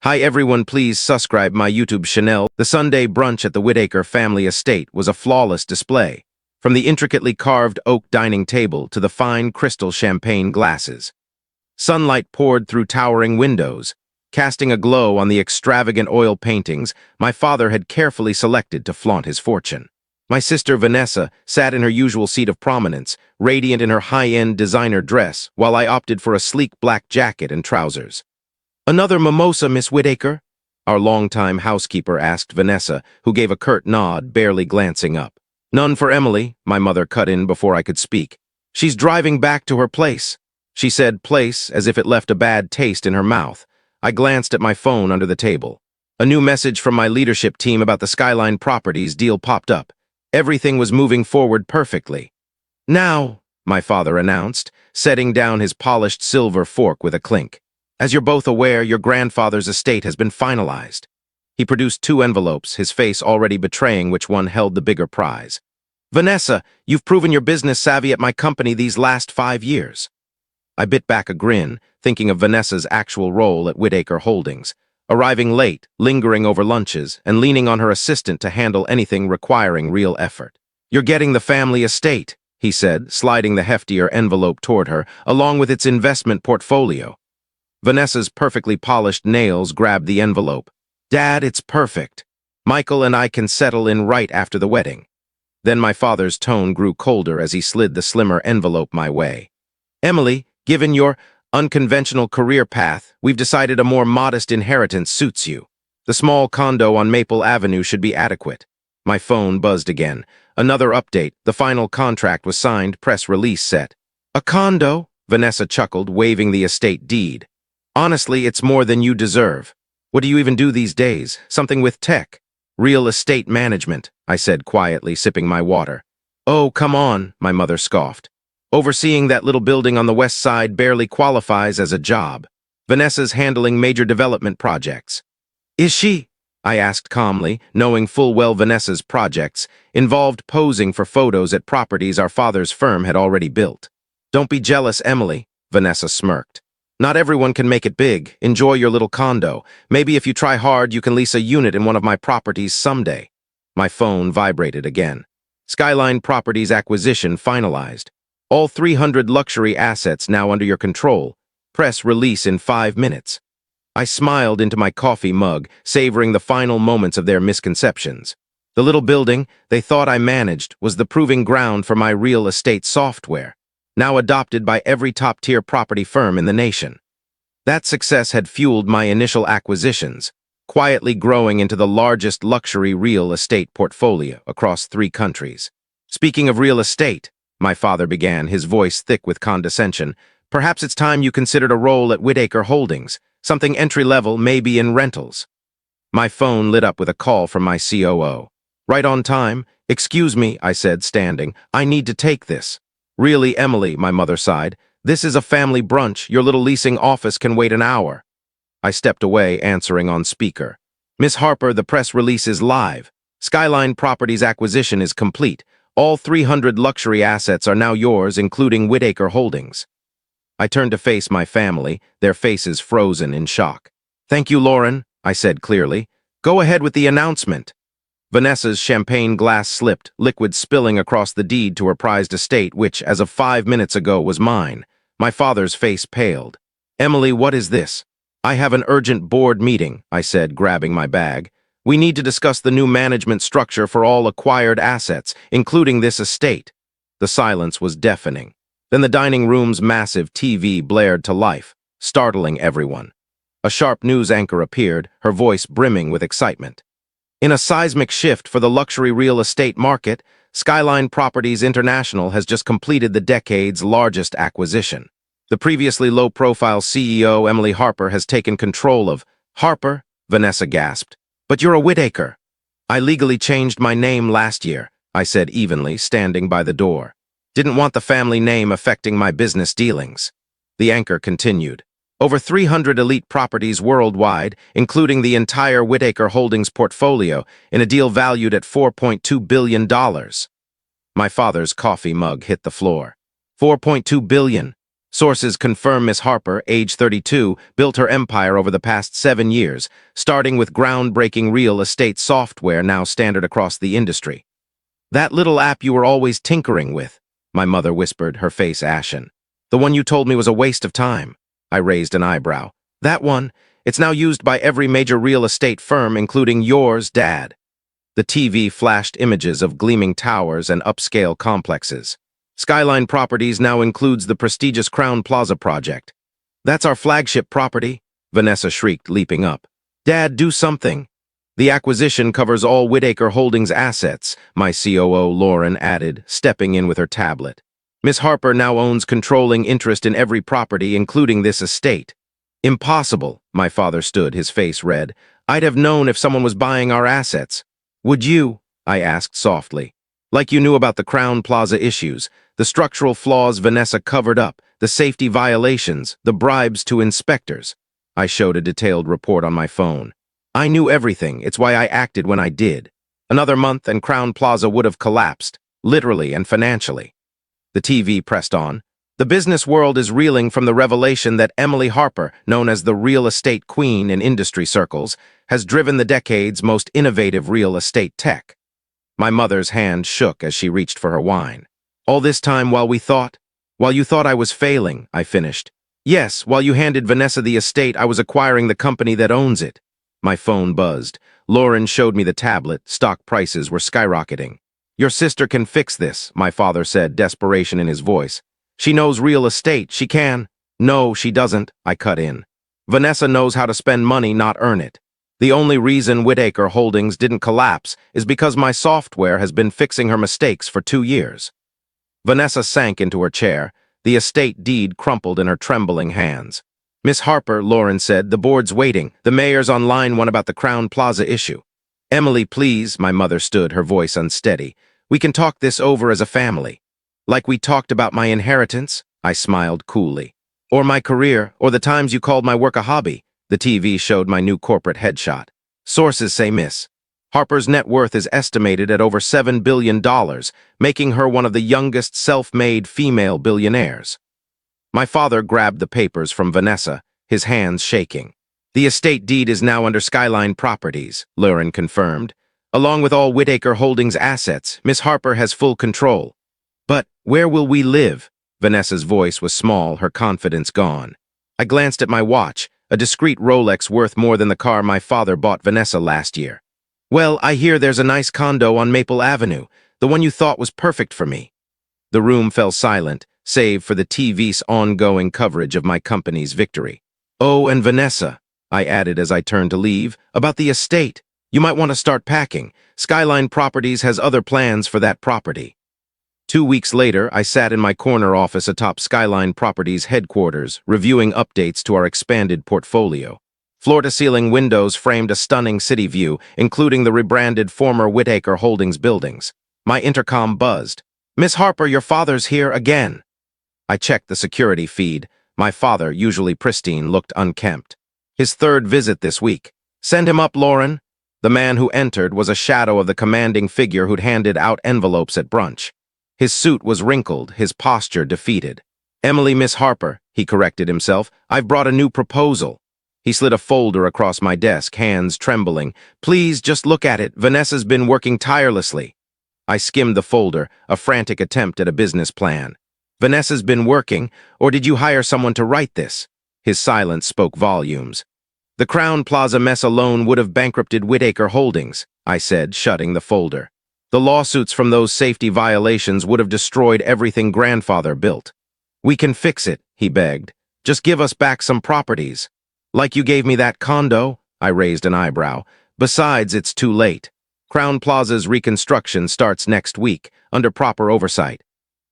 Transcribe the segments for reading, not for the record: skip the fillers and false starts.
Hi everyone, please subscribe my YouTube channel. The Sunday brunch at the Whittaker family estate was a flawless display, from the intricately carved oak dining table to the fine crystal champagne glasses. Sunlight poured through towering windows, casting a glow on the extravagant oil paintings my father had carefully selected to flaunt his fortune. My sister Vanessa sat in her usual seat of prominence, radiant in her high-end designer dress, while I opted for a sleek black jacket and trousers. "Another mimosa, Miss Whittaker?" our longtime housekeeper asked Vanessa, who gave a curt nod, barely glancing up. "None for Emily," my mother cut in before I could speak. "She's driving back to her place." She said place as if it left a bad taste in her mouth. I glanced at my phone under the table. A new message from my leadership team about the Skyline Properties deal popped up. Everything was moving forward perfectly. "Now," my father announced, setting down his polished silver fork with a clink. "As you're both aware, your grandfather's estate has been finalized." He produced 2 envelopes, his face already betraying which one held the bigger prize. "Vanessa, you've proven your business savvy at my company these last 5 years." I bit back a grin, thinking of Vanessa's actual role at Whittaker Holdings, arriving late, lingering over lunches, and leaning on her assistant to handle anything requiring real effort. "You're getting the family estate," he said, sliding the heftier envelope toward her, along with its investment portfolio. Vanessa's perfectly polished nails grabbed the envelope. "Dad, it's perfect. Michael and I can settle in right after the wedding." Then my father's tone grew colder as he slid the slimmer envelope my way. "Emily, given your unconventional career path, we've decided a more modest inheritance suits you. The small condo on Maple Avenue should be adequate." My phone buzzed again. Another update. The final contract was signed, press release set. "A condo?" Vanessa chuckled, waving the estate deed. "Honestly, it's more than you deserve. What do you even do these days? Something with tech?" "Real estate management," I said quietly, sipping my water. "Oh, come on," my mother scoffed. "Overseeing that little building on the west side barely qualifies as a job. Vanessa's handling major development projects." "Is she?" I asked calmly, knowing full well Vanessa's projects involved posing for photos at properties our father's firm had already built. "Don't be jealous, Emily," Vanessa smirked. "Not everyone can make it big. Enjoy your little condo. Maybe if you try hard, you can lease a unit in one of my properties someday." My phone vibrated again. Skyline Properties acquisition finalized. All 300 luxury assets now under your control. Press release in 5 minutes. I smiled into my coffee mug, savoring the final moments of their misconceptions. The little building they thought I managed was the proving ground for my real estate software, now adopted by every top-tier property firm in the nation. That success had fueled my initial acquisitions, quietly growing into the largest luxury real estate portfolio across 3 countries. "Speaking of real estate," my father began, his voice thick with condescension, "perhaps it's time you considered a role at Whittaker Holdings, something entry-level, maybe in rentals." My phone lit up with a call from my COO. "Right on time." "Excuse me," I said, standing. "I need to take this." "Really, Emily," my mother sighed. "This is a family brunch. Your little leasing office can wait an hour." I stepped away, answering on speaker. "Miss Harper, the press release is live. Skyline Properties acquisition is complete. All 300 luxury assets are now yours, including Whittaker Holdings." I turned to face my family, their faces frozen in shock. "Thank you, Lauren," I said clearly. "Go ahead with the announcement." Vanessa's champagne glass slipped, liquid spilling across the deed to her prized estate, which, as of 5 minutes ago, was mine. My father's face paled. "Emily, what is this?" "I have an urgent board meeting," I said, grabbing my bag. "We need to discuss the new management structure for all acquired assets, including this estate." The silence was deafening. Then the dining room's massive TV blared to life, startling everyone. A sharp news anchor appeared, her voice brimming with excitement. "In a seismic shift for the luxury real estate market, Skyline Properties International has just completed the decade's largest acquisition. The previously low-profile CEO, Emily Harper, has taken control of—" "Harper?" Vanessa gasped. "But you're a Whittaker." "I legally changed my name last year," I said evenly, standing by the door. "Didn't want the family name affecting my business dealings." The anchor continued. "Over 300 elite properties worldwide, including the entire Whittaker Holdings portfolio, in a deal valued at $4.2 billion. My father's coffee mug hit the floor. $4.2 billion. Sources confirm Miss Harper, age 32, built her empire over the past 7 years, starting with groundbreaking real estate software now standard across the industry. "That little app you were always tinkering with," my mother whispered, her face ashen. "The one you told me was a waste of time." I raised an eyebrow. "That one? It's now used by every major real estate firm, including yours, Dad." The TV flashed images of gleaming towers and upscale complexes. Skyline Properties now includes the prestigious Crown Plaza project. "That's our flagship property," Vanessa shrieked, leaping up. "Dad, do something." "The acquisition covers all Whitaker Holdings assets," my COO Lauren added, stepping in with her tablet. "Miss Harper now owns controlling interest in every property, including this estate." "Impossible," my father stood, his face red. "I'd have known if someone was buying our assets." "Would you?" I asked softly. "Like you knew about the Crown Plaza issues, the structural flaws Vanessa covered up, the safety violations, the bribes to inspectors." I showed a detailed report on my phone. "I knew everything. It's why I acted when I did. Another month and Crown Plaza would have collapsed, literally and financially." The TV pressed on. "The business world is reeling from the revelation that Emily Harper, known as the real estate queen in industry circles, has driven the decade's most innovative real estate tech." My mother's hand shook as she reached for her wine. "All this time while you thought I was failing," I finished. "Yes, while you handed Vanessa the estate, I was acquiring the company that owns it." My phone buzzed. Lauren showed me the tablet. Stock prices were skyrocketing. "Your sister can fix this," my father said, desperation in his voice. "She knows real estate. She can." "No, she doesn't," I cut in. "Vanessa knows how to spend money, not earn it. The only reason Whitaker Holdings didn't collapse is because my software has been fixing her mistakes for 2 years." Vanessa sank into her chair. The estate deed crumpled in her trembling hands. "Miss Harper," Lauren said, "the board's waiting. The mayor's on line 1 about the Crown Plaza issue." "Emily, please," my mother stood, her voice unsteady. "We can talk this over as a family." "Like we talked about my inheritance?" I smiled coolly. "Or my career, or the times you called my work a hobby." The TV showed my new corporate headshot. "Sources say Miss Harper's net worth is estimated at over $7 billion, making her one of the youngest self-made female billionaires." My father grabbed the papers from Vanessa, his hands shaking. "The estate deed is now under Skyline Properties," Lauren confirmed. "Along with all Whitaker Holdings assets, Miss Harper has full control." "But where will we live?" Vanessa's voice was small, her confidence gone. I glanced at my watch, a discreet Rolex worth more than the car my father bought Vanessa last year. "Well, I hear there's a nice condo on Maple Avenue, the one you thought was perfect for me." The room fell silent, save for the TV's ongoing coverage of my company's victory. "Oh, and Vanessa," I added as I turned to leave, "about the estate. You might want to start packing. Skyline Properties has other plans for that property." 2 weeks later, I sat in my corner office atop Skyline Properties headquarters, reviewing updates to our expanded portfolio. Floor-to-ceiling windows framed a stunning city view, including the rebranded former Whitaker Holdings buildings. My intercom buzzed. "Miss Harper, your father's here again." I checked the security feed. My father, usually pristine, looked unkempt. "His 3rd visit this week. Send him up, Lauren." The man who entered was a shadow of the commanding figure who'd handed out envelopes at brunch. His suit was wrinkled, his posture defeated. "Emily, Miss Harper," he corrected himself. "I've brought a new proposal." He slid a folder across my desk, hands trembling. "Please, just look at it. Vanessa's been working tirelessly." I skimmed the folder, a frantic attempt at a business plan. "Vanessa's been working, or did you hire someone to write this?" His silence spoke volumes. "The Crown Plaza mess alone would have bankrupted Whitaker Holdings," I said, shutting the folder. "The lawsuits from those safety violations would have destroyed everything grandfather built." "We can fix it," he begged. "Just give us back some properties." "Like you gave me that condo?" I raised an eyebrow. "Besides, it's too late. Crown Plaza's reconstruction starts next week, under proper oversight."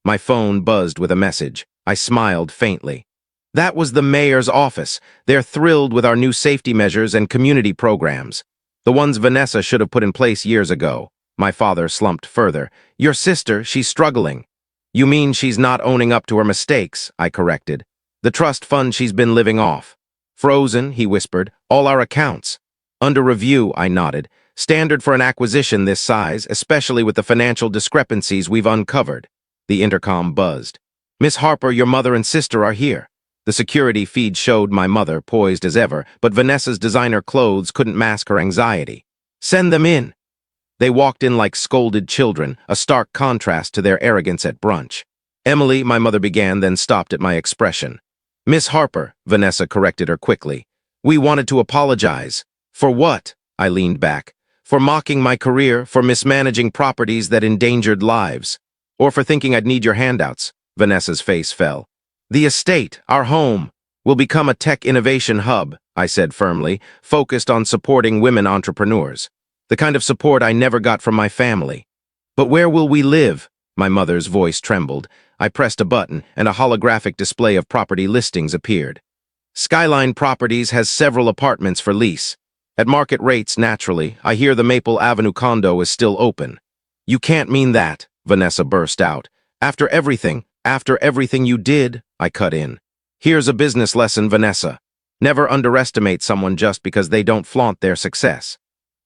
My phone buzzed with a message. I smiled faintly. "That was the mayor's office. They're thrilled with our new safety measures and community programs. The ones Vanessa should have put in place years ago." My father slumped further. "Your sister, she's struggling." "You mean she's not owning up to her mistakes?" I corrected. "The trust fund she's been living off." "Frozen," he whispered. "All our accounts." "Under review," I nodded. "Standard for an acquisition this size, especially with the financial discrepancies we've uncovered." The intercom buzzed. Miss Harper, your mother and sister are here. The security feed showed my mother, poised as ever, but Vanessa's designer clothes couldn't mask her anxiety. Send them in. They walked in like scolded children, a stark contrast to their arrogance at brunch. Emily, my mother began, then stopped at my expression. Miss Harper, Vanessa corrected her quickly. We wanted to apologize. For what? I leaned back. For mocking my career, for mismanaging properties that endangered lives. Or for thinking I'd need your handouts. Vanessa's face fell. The estate, our home, will become a tech innovation hub, I said firmly, focused on supporting women entrepreneurs. The kind of support I never got from my family. But where will we live? My mother's voice trembled. I pressed a button, and a holographic display of property listings appeared. Skyline Properties has several apartments for lease. At market rates, naturally. I hear the Maple Avenue condo is still open. You can't mean that, Vanessa burst out. After everything you did, I cut in. Here's a business lesson, Vanessa. Never underestimate someone just because they don't flaunt their success.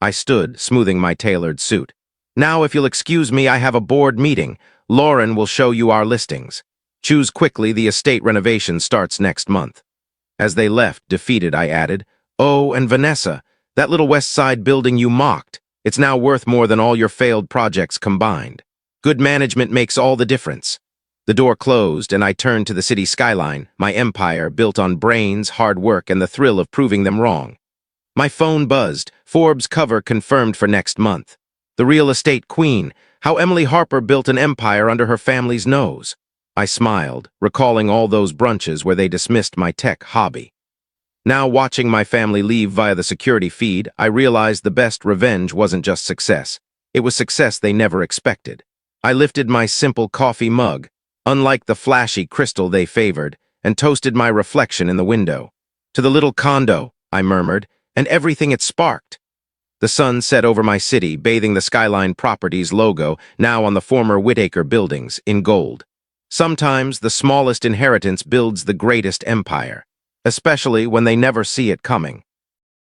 I stood, smoothing my tailored suit. Now, if you'll excuse me, I have a board meeting. Lauren will show you our listings. Choose quickly, the estate renovation starts next month. As they left, defeated, I added, Oh, and Vanessa, that little West Side building you mocked, it's now worth more than all your failed projects combined. Good management makes all the difference. The door closed, and I turned to the city skyline, my empire built on brains, hard work, and the thrill of proving them wrong. My phone buzzed. Forbes cover confirmed for next month. The real estate queen, how Emily Harper built an empire under her family's nose. I smiled, recalling all those brunches where they dismissed my tech hobby. Now, watching my family leave via the security feed, I realized the best revenge wasn't just success. It was success they never expected. I lifted my simple coffee mug, unlike the flashy crystal they favored, and toasted my reflection in the window. To the little condo, I murmured, and everything it sparked. The sun set over my city, bathing the Skyline Properties logo, now on the former Whitaker buildings, in gold. Sometimes the smallest inheritance builds the greatest empire, especially when they never see it coming.